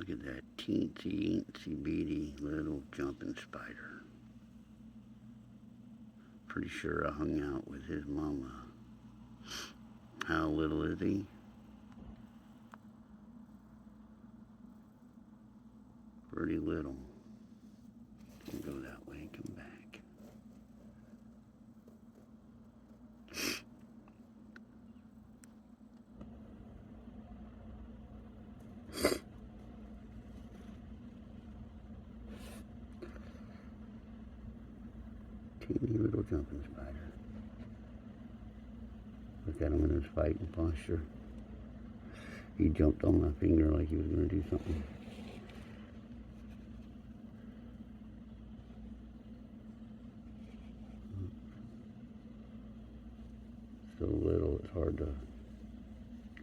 Look at that teensy, eensy, beady little jumping spider. Pretty sure I hung out with his mama. How little is he? Pretty little. Can go that way and come back. Teeny little jumping spider. Look at him in his fighting posture. He jumped on my finger like he was going to do something. So little, it's hard to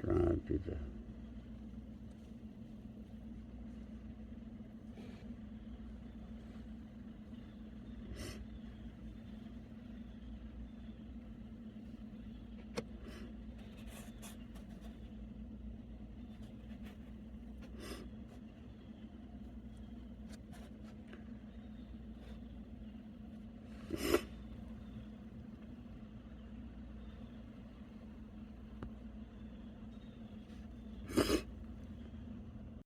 drive through the